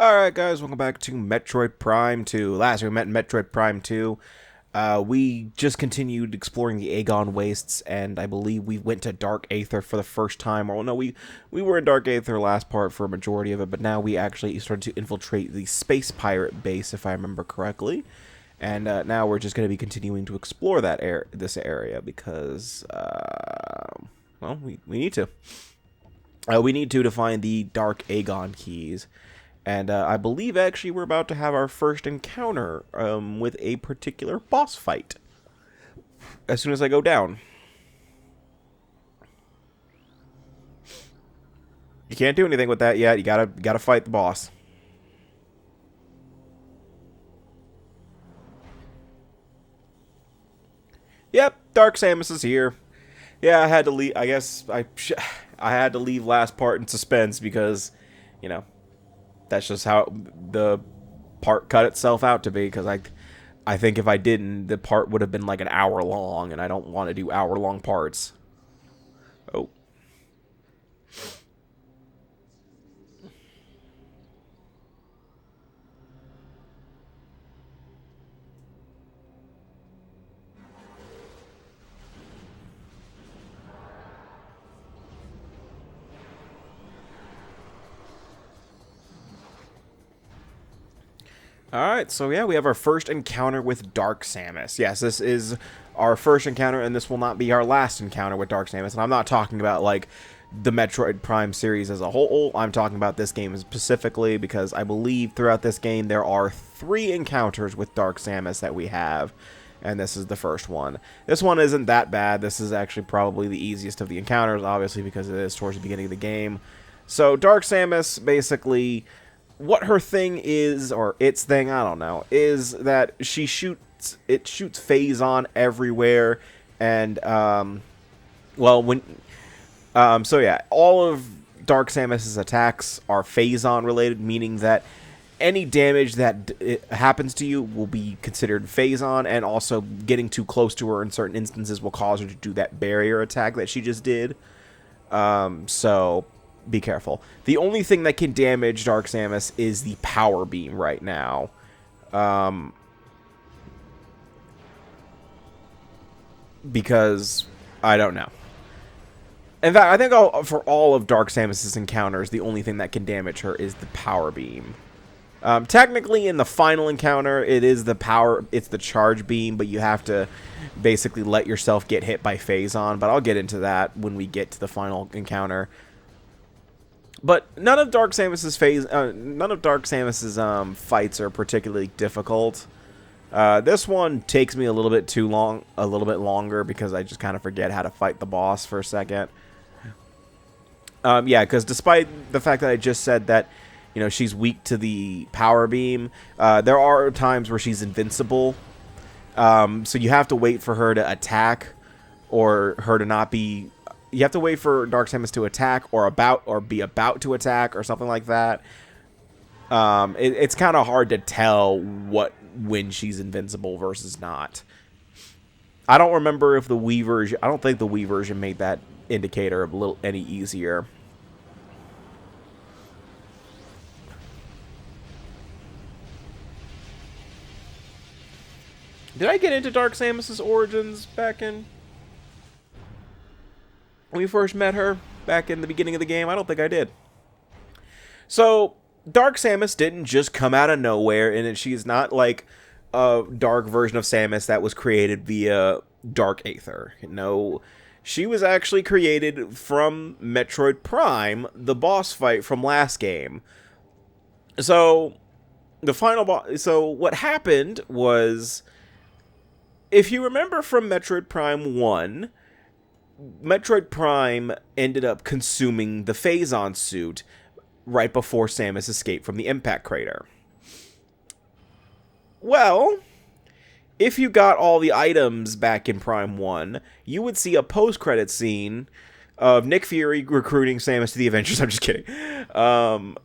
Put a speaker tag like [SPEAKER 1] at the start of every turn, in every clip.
[SPEAKER 1] Alright guys, welcome back to Metroid Prime 2. Last we met in Metroid Prime 2. We just continued exploring the Agon wastes, and I believe we went to Dark Aether for the first time. Or no, we were in Dark Aether last part for a majority of it, but now we actually started to infiltrate the space pirate base, if I remember correctly. And now we're just going to be continuing to explore this area because, well, we need to. We need to find the Dark Agon keys. And I believe actually we're about to have our first encounter with a particular boss fight as soon as I go down. You can't do anything with that yet. You gotta fight the boss. Yep, Dark Samus is here. Yeah, I had to leave. I guess I had to leave last part in suspense because, you know, that's just how the part cut itself out to be, because I think if I didn't, the part would have been like an hour long, and I don't want to do hour-long parts. Oh. Alright, so yeah, we have our first encounter with Dark Samus. Yes, this is our first encounter, and this will not be our last encounter with Dark Samus. And I'm not talking about, like, the Metroid Prime series as a whole. I'm talking about this game specifically because I believe throughout this game there are 3 encounters with Dark Samus that we have, and this is the first one. This one isn't that bad. This is actually probably the easiest of the encounters, obviously, because it is towards the beginning of the game. So, Dark Samus, basically, what her thing is, or its thing, I don't know, is that it shoots phase-on everywhere, and, so yeah, all of Dark Samus's attacks are phase-on related, meaning that any damage that happens to you will be considered phase-on, and also getting too close to her in certain instances will cause her to do that barrier attack that she just did. So be careful. The only thing that can damage Dark Samus is the power beam right now. Because I don't know. In fact, I think for all of Dark Samus's encounters, the only thing that can damage her is the power beam. Technically, in the final encounter, it's the charge beam, but you have to basically let yourself get hit by phase-on. But I'll get into that when we get to the final encounter. But none of Dark Samus's fights are particularly difficult. This one takes me a little bit longer because I just kind of forget how to fight the boss for a second. Yeah, because despite the fact that I just said that, you know, she's weak to the power beam, there are times where she's invincible. So you have to wait for her to attack, or her to not be. You have to wait for Dark Samus to attack, or be about to attack, or something like that. It's kind of hard to tell when she's invincible versus not. I don't remember if the Wii version. I don't think the Wii version made that indicator any easier. Did I get into Dark Samus's origins back in when we first met her back in the beginning of the game? I don't think I did. So, Dark Samus didn't just come out of nowhere, and she's not like a dark version of Samus that was created via Dark Aether. No, she was actually created from Metroid Prime, the boss fight from last game. So, the final boss. So, what happened was, if you remember from Metroid Prime 1, Metroid Prime ended up consuming the phase-on suit right before Samus escaped from the impact crater. Well, if you got all the items back in Prime 1, you would see a post-credit scene of Nick Fury recruiting Samus to the Avengers. I'm just kidding.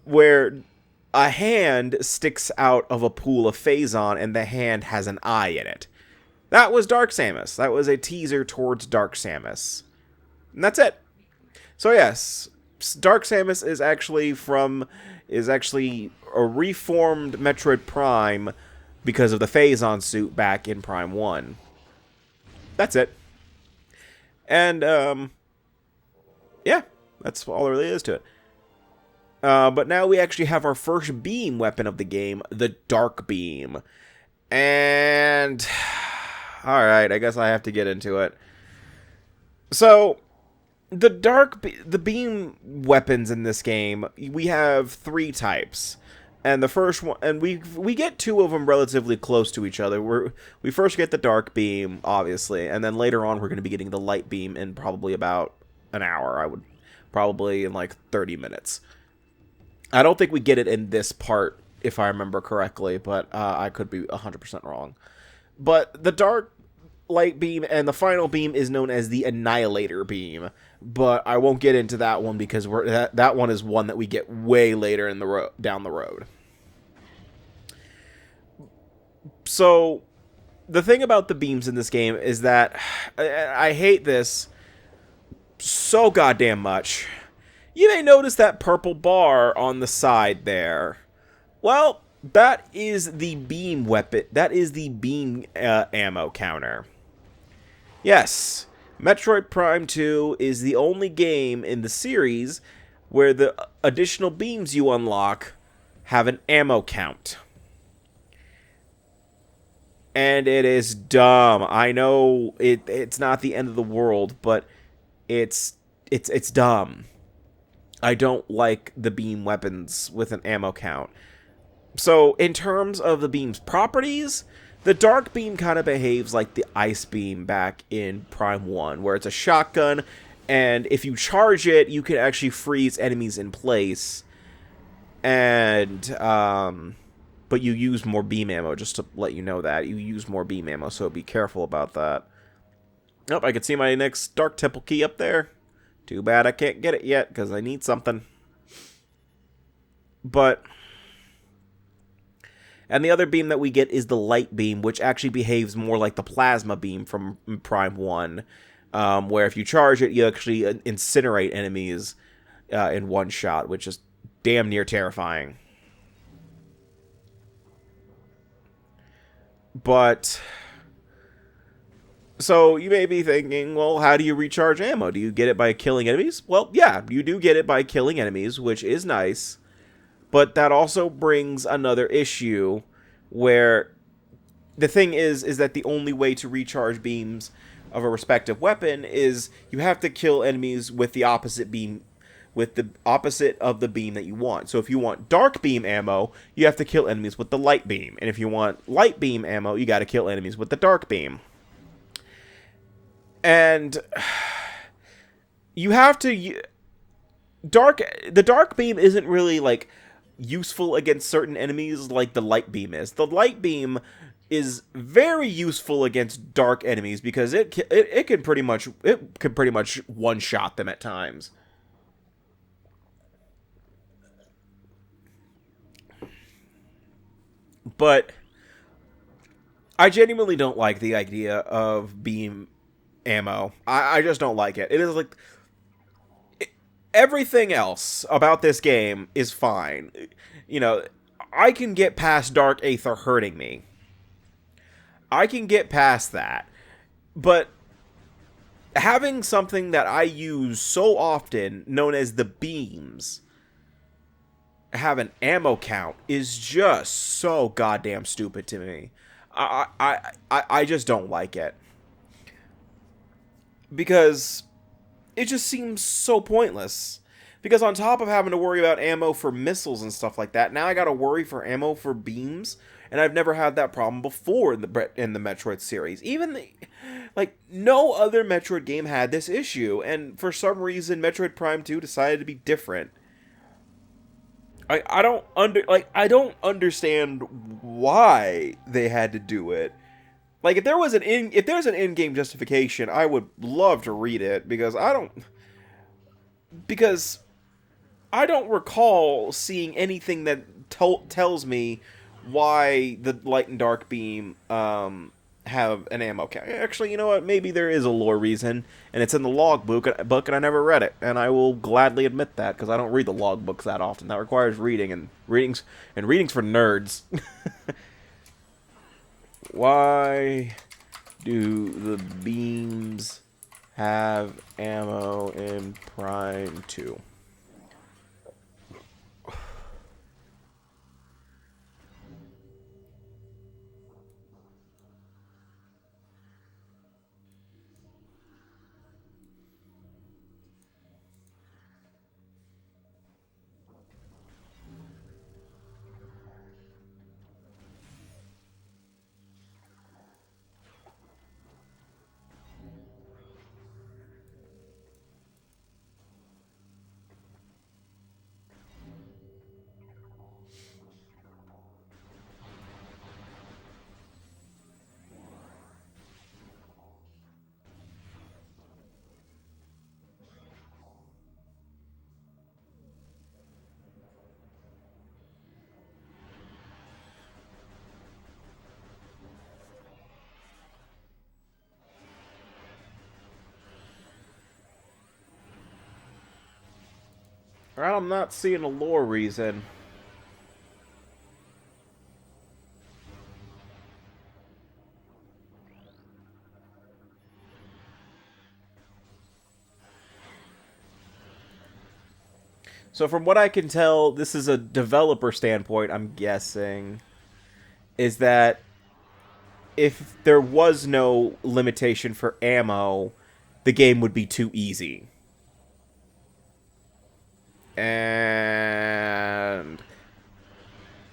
[SPEAKER 1] Where a hand sticks out of a pool of phase-on, and the hand has an eye in it. That was Dark Samus. That was a teaser towards Dark Samus. And that's it. So yes, Dark Samus is actually from is actually a reformed Metroid Prime because of the Phazon suit back in Prime 1. That's it. And, yeah, that's all there really is to it. But now we actually have our first beam weapon of the game, the Dark Beam. And, alright, I guess I have to get into it. So, the beam weapons in this game, we have 3 types. And the first one, and we get 2 of them relatively close to each other. We first get the Dark Beam, obviously, and then later on we're going to be getting the Light Beam in probably about an hour. Probably in like 30 minutes. I don't think we get it in this part, if I remember correctly, but I could be 100% wrong. But the Dark Light Beam and the final beam is known as the Annihilator Beam, but I won't get into that one because that one is one that we get way later in the down the road. So, the thing about the beams in this game is that I hate this so goddamn much. You may notice that purple bar on the side there. Well, that is the beam weapon. That is the beam ammo counter. Yes, Metroid Prime 2 is the only game in the series where the additional beams you unlock have an ammo count. And it is dumb. I know it's not the end of the world, but it's dumb. I don't like the beam weapons with an ammo count. So, in terms of the beam's properties, the Dark Beam kind of behaves like the Ice Beam back in Prime 1, where it's a shotgun, and if you charge it, you can actually freeze enemies in place. And, but you use more beam ammo, just to let you know that. You use more beam ammo, so be careful about that. Oh, I can see my next Dark Temple key up there. Too bad I can't get it yet, because I need something. But, and the other beam that we get is the Light Beam, which actually behaves more like the Plasma Beam from Prime 1, where if you charge it, you actually incinerate enemies in one shot, which is damn near terrifying. But, so you may be thinking, well, how do you recharge ammo? Do you get it by killing enemies? Well, yeah, you do get it by killing enemies, which is nice. But that also brings another issue where the thing is that the only way to recharge beams of a respective weapon is you have to kill enemies with the opposite beam, with the opposite of the beam that you want. So if you want Dark Beam ammo, you have to kill enemies with the Light Beam. And if you want Light Beam ammo, you got to kill enemies with the Dark Beam. And you have to the Dark Beam isn't really like useful against certain enemies like the Light Beam is. The Light Beam is very useful against dark enemies because it can pretty much one shot them at times. But I genuinely don't like the idea of beam ammo. I just don't like it. It is like everything else about this game is fine. You know, I can get past Dark Aether hurting me. I can get past that. But having something that I use so often, known as the beams, have an ammo count is just so goddamn stupid to me. I just don't like it. Because it just seems so pointless. Because on top of having to worry about ammo for missiles and stuff like that, now I gotta worry for ammo for beams, and I've never had that problem before in the Metroid series. Even no other Metroid game had this issue, and for some reason Metroid Prime 2 decided to be different. I don't understand why they had to do it. Like, if there's an in-game justification, I would love to read it, because I don't recall seeing anything that tells me why the Light and Dark Beam have have an ammo count. Actually, you know what? Maybe there is a lore reason, and it's in the logbook, and I never read it, and I will gladly admit that because I don't read the logbooks that often. That requires reading, and readings for nerds. Why do the beams have ammo in Prime 2? Well, I'm not seeing a lore reason. So from what I can tell, this is a developer standpoint, I'm guessing, is that if there was no limitation for ammo, the game would be too easy. And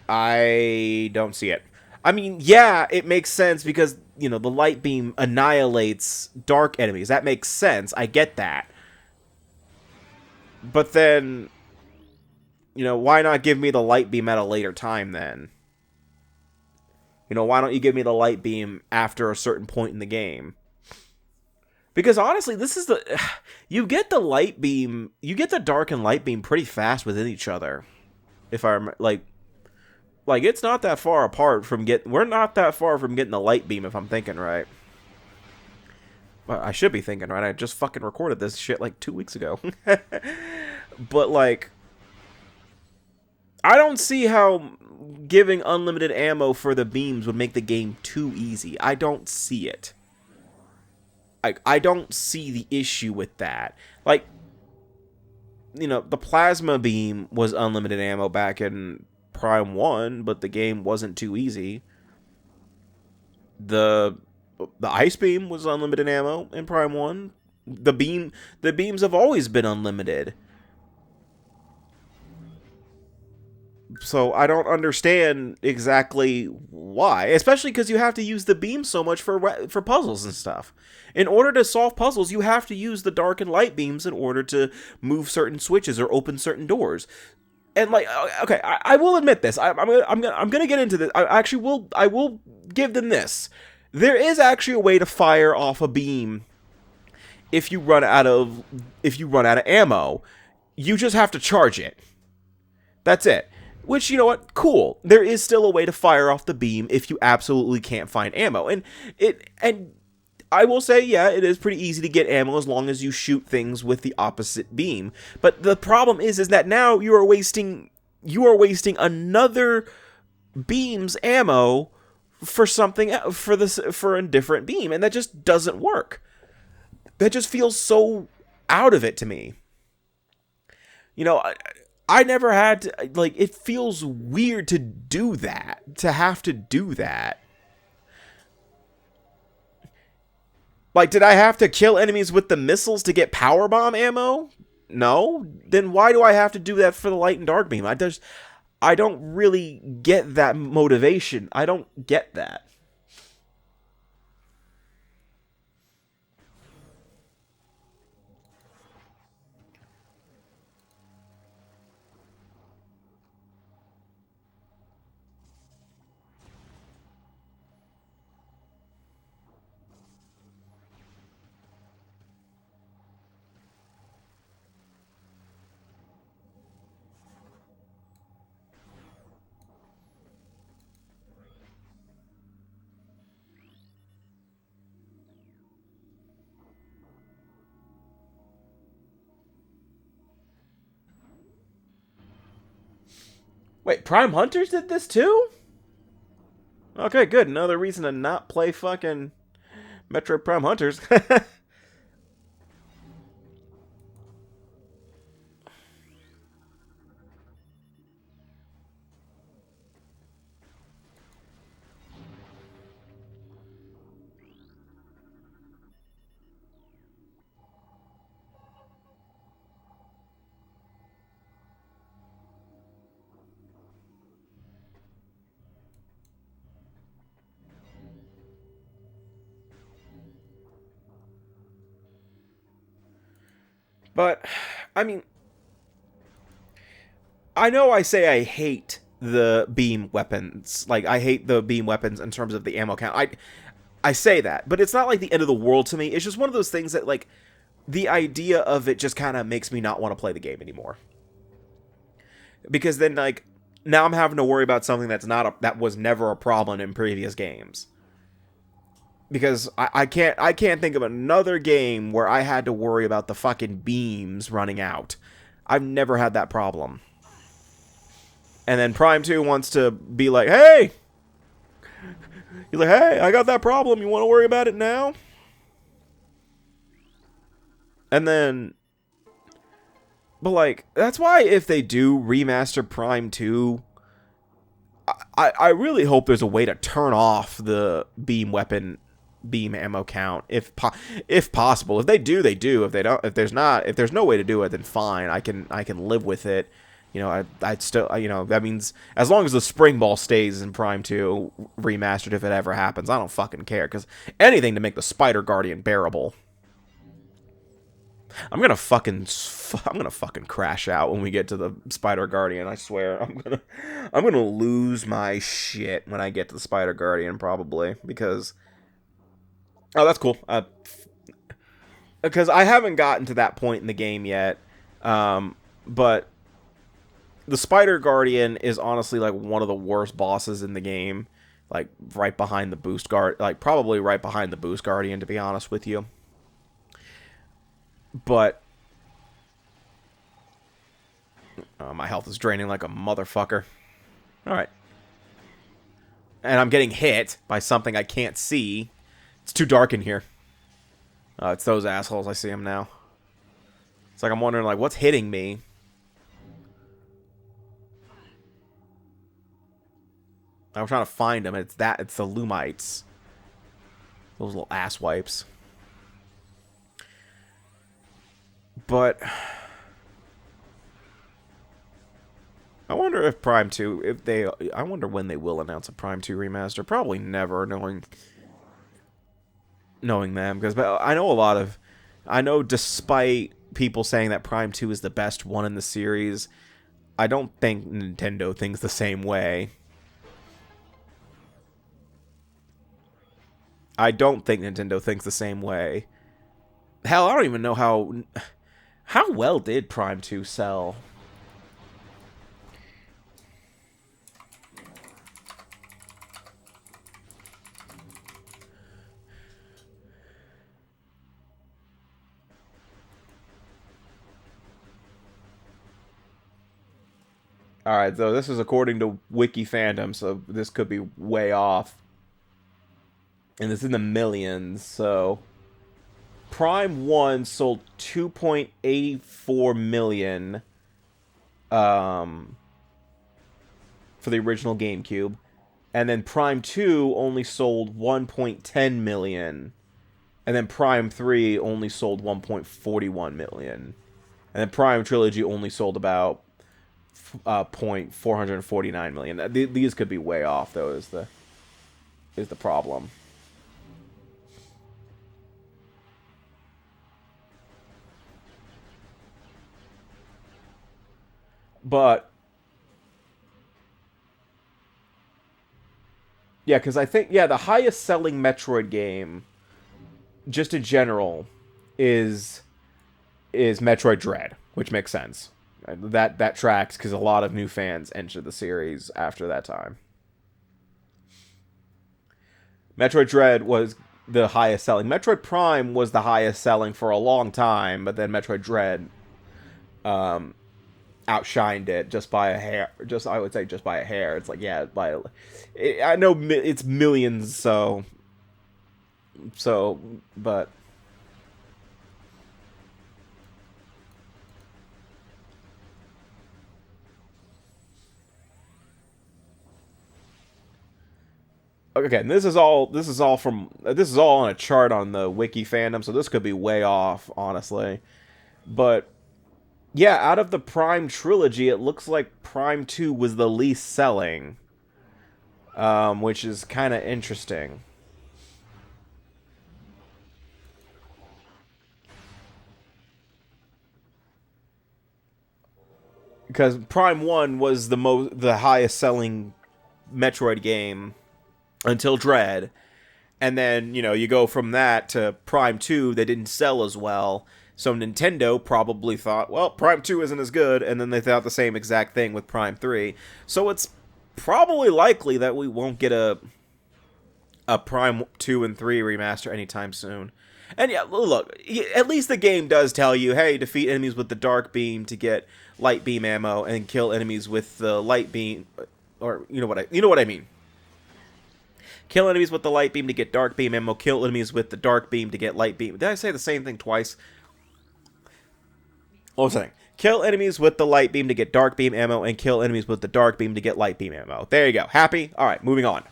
[SPEAKER 1] I don't see it. I mean, yeah, it makes sense because, you know, the light beam annihilates dark enemies. That makes sense. I get that. But then, you know, why not give me the light beam at a later time then? You know, why don't you give me the light beam after a certain point in the game? Because honestly, this is the... You get the light beam... You get the dark and light beam pretty fast within each other. If I remember... Like, it's not that far apart from getting... We're not that far from getting the light beam, if I'm thinking right. Well, I should be thinking right. I just fucking recorded this shit like 2 weeks ago. But, like... I don't see how giving unlimited ammo for the beams would make the game too easy. I don't see it. I don't see the issue with that. Like, you know, the plasma beam was unlimited ammo back in Prime 1, but the game wasn't too easy. The ice beam was unlimited ammo in Prime 1. The beams have always been unlimited. So I don't understand exactly why, especially because you have to use the beam so much for puzzles and stuff. In order to solve puzzles, you have to use the dark and light beams in order to move certain switches or open certain doors. And like, okay, I will admit this. I'm gonna get into this. I will give them this. There is actually a way to fire off a beam if you run out of ammo. You just have to charge it. That's it. Which, you know what? Cool. There is still a way to fire off the beam if you absolutely can't find ammo. And I will say, yeah, it is pretty easy to get ammo as long as you shoot things with the opposite beam. But the problem is that now you are wasting another beam's ammo for something for a different beam, and that just doesn't work. That just feels so out of it to me. You know, I never had to, like, it feels weird to do that, to have to do that. Like, did I have to kill enemies with the missiles to get powerbomb ammo? No? Then why do I have to do that for the light and dark beam? I don't really get that motivation. I don't get that. Wait, Prime Hunters did this too? Okay, good. Another reason to not play fucking Metroid Prime Hunters. But, I mean, I know I say I hate the beam weapons. Like, I hate the beam weapons in terms of the ammo count. I say that, but it's not like the end of the world to me. It's just one of those things that, like, the idea of it just kind of makes me not want to play the game anymore. Because then, like, now I'm having to worry about something that was never a problem in previous games. Because I can't think of another game where I had to worry about the fucking beams running out. I've never had that problem. And then Prime 2 wants to be like, hey! He's like, hey, I got that problem. You want to worry about it now? And then... But, like, that's why if they do remaster Prime 2... I really hope there's a way to turn off the beam ammo count if possible. If they do, they do. If they don't, if there's no way to do it, then fine. I can live with it. You know, I'd still, you know, that means as long as the spring ball stays in Prime 2 remastered, if it ever happens, I don't fucking care, because anything to make the Spider Guardian bearable. I'm gonna fucking crash out when we get to the Spider Guardian. I swear, I'm gonna lose my shit when I get to the Spider Guardian, probably, because oh, that's cool. Because I haven't gotten to that point in the game yet, but the Spider Guardian is honestly like one of the worst bosses in the game, like right behind the Boost Guard, like probably right behind the Boost Guardian, to be honest with you. But my health is draining like a motherfucker. All right, and I'm getting hit by something I can't see. It's too dark in here. It's those assholes. I see them now. It's like I'm wondering, like, what's hitting me? I'm trying to find them. It's the Lumites. Those little ass wipes. But I wonder if Prime 2, I wonder when they will announce a Prime 2 remaster. Probably never, knowing them, because I know despite people saying that Prime 2 is the best one in the series, I don't think Nintendo thinks the same way. I don't think Nintendo thinks the same way. Hell, I don't even know how well did Prime 2 sell? Alright, so this is according to Wiki Fandom, so this could be way off. And it's in the millions, so... Prime 1 sold 2.84 million for the original GameCube. And then Prime 2 only sold 1.10 million. And then Prime 3 only sold 1.41 million. And then Prime Trilogy only sold about 0.449 million. These could be way off, though, is the problem. But yeah, because I think, yeah, the highest selling Metroid game, just in general, is Metroid Dread, which makes sense. That tracks, because a lot of new fans entered the series after that time. Metroid Dread was the highest selling. Metroid Prime was the highest selling for a long time, but then Metroid Dread outshined it just by a hair. Just I would say just by a hair. It's like yeah, I know it's millions, but okay. This is all on a chart on the wiki fandom, so this could be way off, honestly. But yeah, out of the Prime trilogy, it looks like Prime 2 was the least selling, which is kind of interesting. Because Prime 1 was the highest selling Metroid game until Dread. And then, you go from that to Prime 2 that didn't sell as well. So Nintendo probably thought, well, Prime 2 isn't as good, and then they thought the same exact thing with Prime 3. So it's probably likely that we won't get a Prime 2 and 3 remaster anytime soon. And yeah, look, at least the game does tell you, hey, defeat enemies with the Dark Beam to get Light Beam ammo, and kill enemies with the Light Beam, or you know what I mean. Kill enemies with the Light Beam to get Dark Beam ammo, kill enemies with the Dark Beam to get Light Beam. Did I say the same thing twice? What was I saying? Kill enemies with the Light Beam to get Dark Beam ammo, and kill enemies with the Dark Beam to get Light Beam ammo. There you go. Happy? Alright, moving on.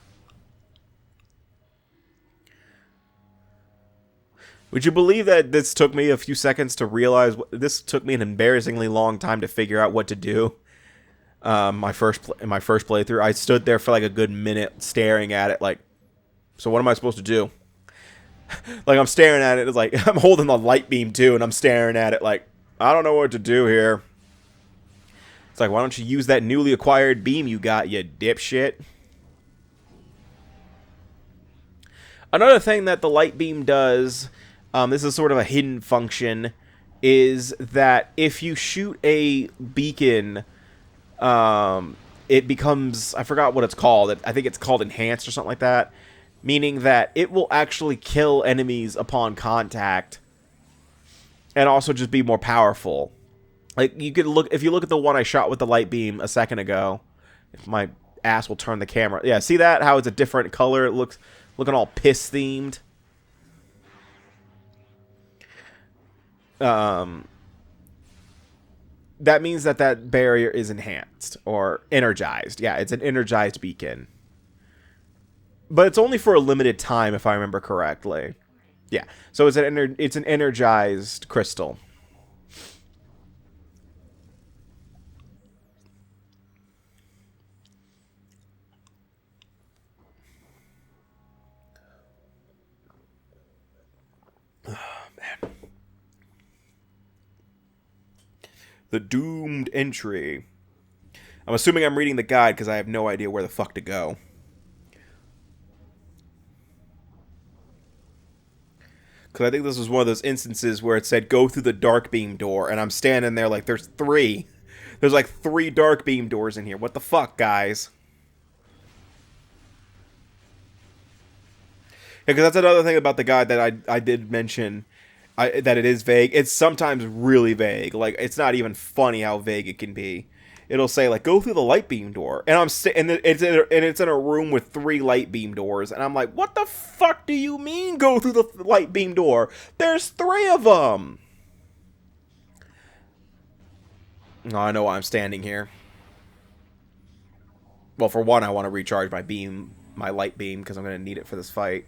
[SPEAKER 1] Would you believe that this took me a few seconds to realize? This took me an embarrassingly long time to figure out what to do. My first playthrough, I stood there for like a good minute staring at it, like, so what am I supposed to do? Like, I'm staring at it, it's like, I'm holding the Light Beam too, and I'm staring at it like, I don't know what to do here. It's like, why don't you use that newly acquired beam you got, you dipshit? Another thing that the Light Beam does, this is sort of a hidden function, is that if you shoot a beacon, it becomes, I forgot what it's called. I think it's called enhanced or something like that. Meaning that it will actually kill enemies upon contact. And also just be more powerful. Like, you could look, if you look at the one I shot with the Light Beam a second ago, if my ass will turn the camera. Yeah, see that? How it's a different color? It looks, looking all piss themed. That means that that barrier is enhanced or energized. Yeah, it's an energized beacon. But it's only for a limited time, if I remember correctly. Yeah, so it's an energized crystal. The doomed entry. I'm assuming I'm reading the guide because I have no idea where the fuck to go. Because I think this was one of those instances where it said, go through the Dark Beam door, and I'm standing there like, there's three. There's like 3 Dark Beam doors in here. What the fuck, guys? Yeah, because that's another thing about the guide that I did mention, that it is vague. It's sometimes really vague. Like, it's not even funny how vague it can be. It'll say, like, go through the Light Beam door. And it's in a room with 3 Light Beam doors. And I'm like, what the fuck do you mean go through the Light Beam door? There's 3 of them. Oh, I know why I'm standing here. Well, for one, I want to recharge my Light Beam, because I'm going to need it for this fight.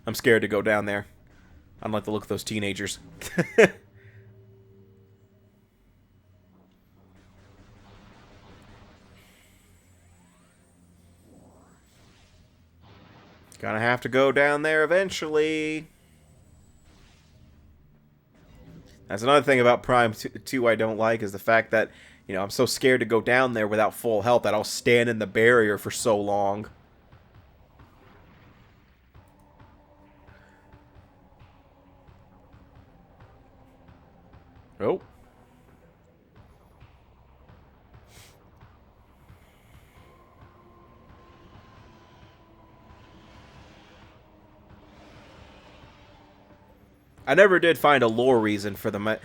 [SPEAKER 1] I'm scared to go down there. I don't like the look of those teenagers. Gonna have to go down there eventually. That's another thing about Prime 2 I don't like, is the fact that, I'm so scared to go down there without full health that I'll stand in the barrier for so long. Oh. I never did find a lore reason for the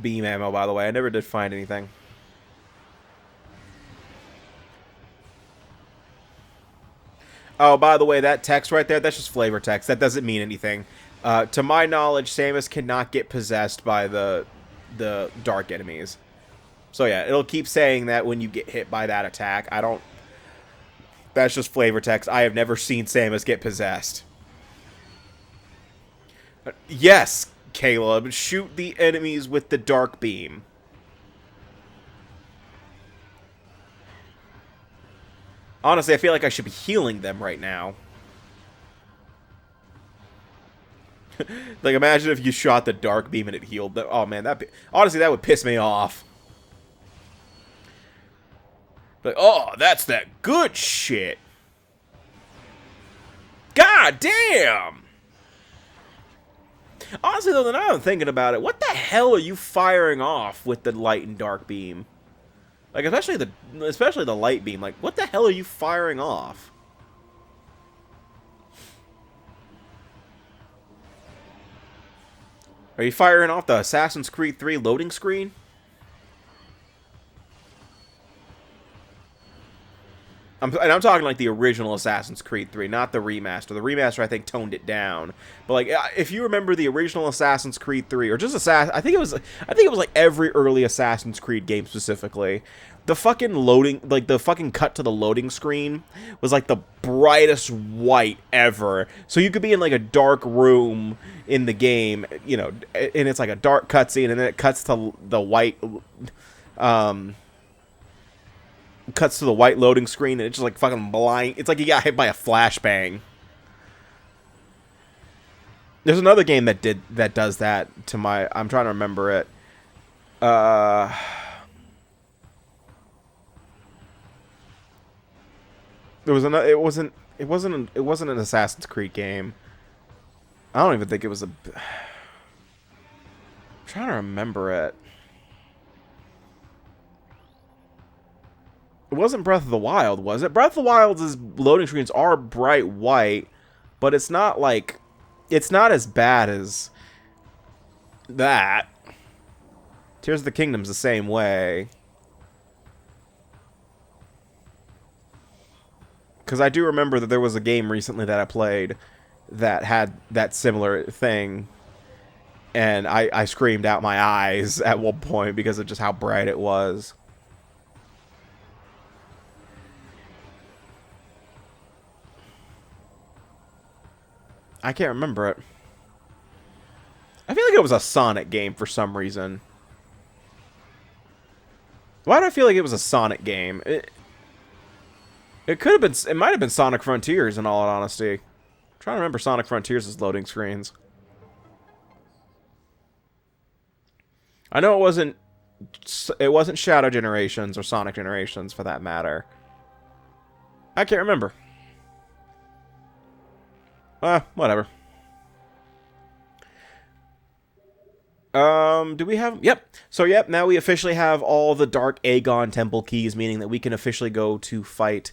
[SPEAKER 1] beam ammo, by the way. I never did find anything. Oh, by the way, that text right there, that's just flavor text. That doesn't mean anything. To my knowledge, Samus cannot get possessed by the dark enemies. So yeah, it'll keep saying that when you get hit by that attack. I don't... That's just flavor text. I have never seen Samus get possessed. Yes, Caleb. Shoot the enemies with the dark beam. Honestly, I feel like I should be healing them right now. Like, imagine if you shot the dark beam and it healed them. Oh, man, honestly, that would piss me off. Like, oh, that's that good shit. God damn! Honestly, though, now I'm thinking about it, what the hell are you firing off with the light and dark beam? Like, especially the light beam. Like, what the hell are you firing off? Are you firing off the Assassin's Creed 3 loading screen? I'm talking like the original Assassin's Creed 3, not the remaster. The remaster, I think, toned it down. But like, if you remember the original Assassin's Creed 3, or just I think it was like every early Assassin's Creed game specifically. The fucking loading, like the fucking cut to the loading screen was like the brightest white ever. So you could be in like a dark room in the game, you know, and it's like a dark cutscene, and then it cuts to the white, cuts to the white loading screen, and it's just like fucking blind. It's like you got hit by a flashbang. There's another game that does that to my... I'm trying to remember it. There was another... It wasn't an Assassin's Creed game. I don't even think it was a... I'm trying to remember it. It wasn't Breath of the Wild, was it? Breath of the Wild's loading screens are bright white, but it's not like... It's not as bad as that. Tears of the Kingdom's the same way. Because I do remember that there was a game recently that I played that had that similar thing. And I screamed out my eyes at one point because of just how bright it was. I can't remember it. I feel like it was a Sonic game for some reason. Why do I feel like it was a Sonic game? It could have been... It might have been Sonic Frontiers, in all honesty. I'm trying to remember Sonic Frontiers' loading screens. I know it wasn't... It wasn't Shadow Generations or Sonic Generations, for that matter. I can't remember. Whatever. Do we have... Yep. So, yep, now we officially have all the Dark Agon Temple keys, meaning that we can officially go to fight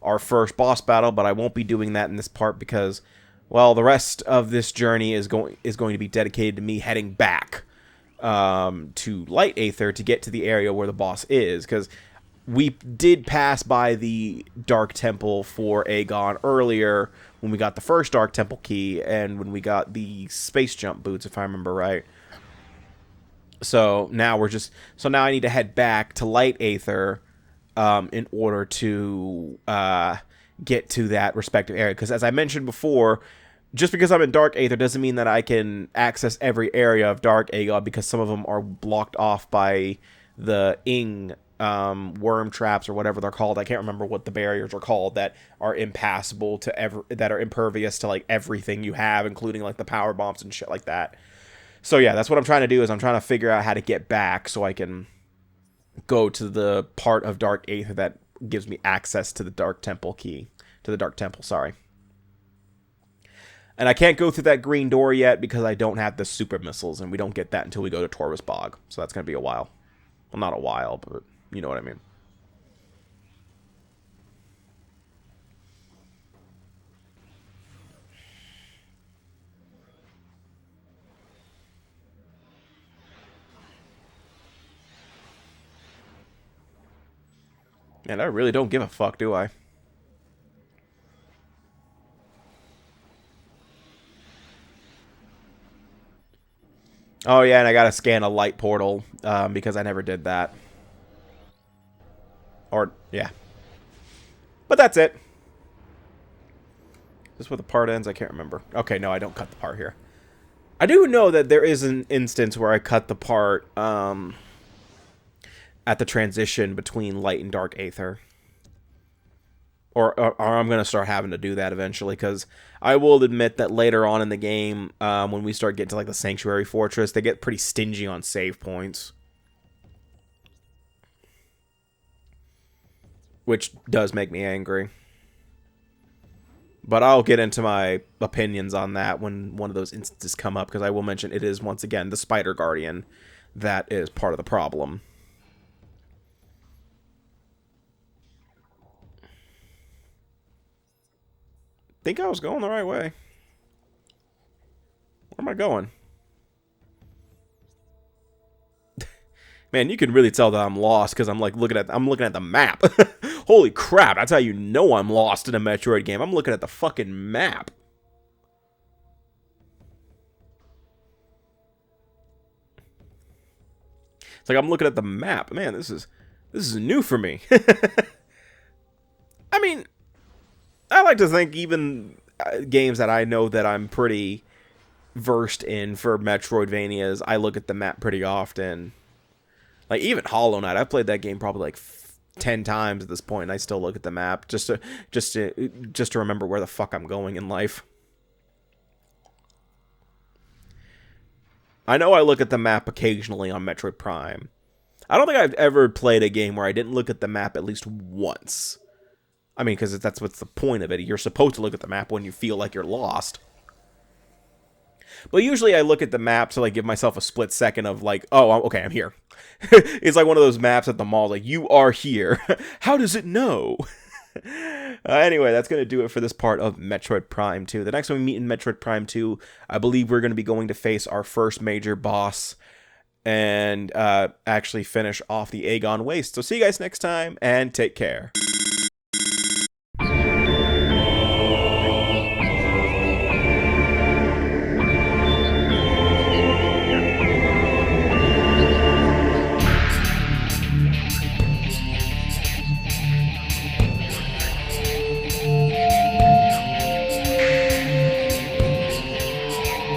[SPEAKER 1] our first boss battle, but I won't be doing that in this part because, well, the rest of this journey is going to be dedicated to me heading back to Light Aether to get to the area where the boss is, because we did pass by the Dark Temple for Agon earlier when we got the first Dark Temple key and when we got the space jump boots, if I remember right. So now now I need to head back to Light Aether in order to get to that respective area. Because as I mentioned before, just because I'm in Dark Aether doesn't mean that I can access every area of Dark Agon, because some of them are blocked off by the worm traps or whatever they're called. I can't remember what the barriers are called that are impassable to that are impervious to like everything you have, including like the power bombs and shit like that. So yeah, that's what I'm trying to do, is I'm trying to figure out how to get back so I can go to the part of Dark Aether that gives me access to the Dark Temple key. To the Dark Temple, sorry. And I can't go through that green door yet because I don't have the super missiles, and we don't get that until we go to Torvus Bog. So that's going to be a while. Well, not a while, but you know what I mean. Man, I really don't give a fuck, do I? Oh, yeah, and I gotta scan a light portal, because I never did that. Or, yeah. But that's it. Is this where the part ends? I can't remember. Okay, no, I don't cut the part here. I do know that there is an instance where I cut the part, at the transition between Light and Dark Aether. Or I'm going to start having to do that eventually, because I will admit that later on in the game, when we start getting to like the Sanctuary Fortress, they get pretty stingy on save points. Which does make me angry. But I'll get into my opinions on that when one of those instances come up, because I will mention it is, once again, the Spider Guardian that is part of the problem. Think I was going the right way. Where am I going? Man, you can really tell that I'm lost because I'm like looking at the map. Holy crap, that's how you know I'm lost in a Metroid game. I'm looking at the fucking map. It's like I'm looking at the map. Man, this is new for me. I mean, I like to think even games that I know that I'm pretty versed in for Metroidvanias, I look at the map pretty often. Like, even Hollow Knight, I've played that game probably like 10 times at this point, and I still look at the map just to remember where the fuck I'm going in life. I know I look at the map occasionally on Metroid Prime. I don't think I've ever played a game where I didn't look at the map at least once. I mean, because that's what's the point of it. You're supposed to look at the map when you feel like you're lost. But usually I look at the map to like give myself a split second of like, oh, okay, I'm here. It's like one of those maps at the mall, like, you are here. How does it know? Anyway, that's going to do it for this part of Metroid Prime 2. The next time we meet in Metroid Prime 2, I believe we're going to be going to face our first major boss and actually finish off the Agon Waste. So see you guys next time, and take care.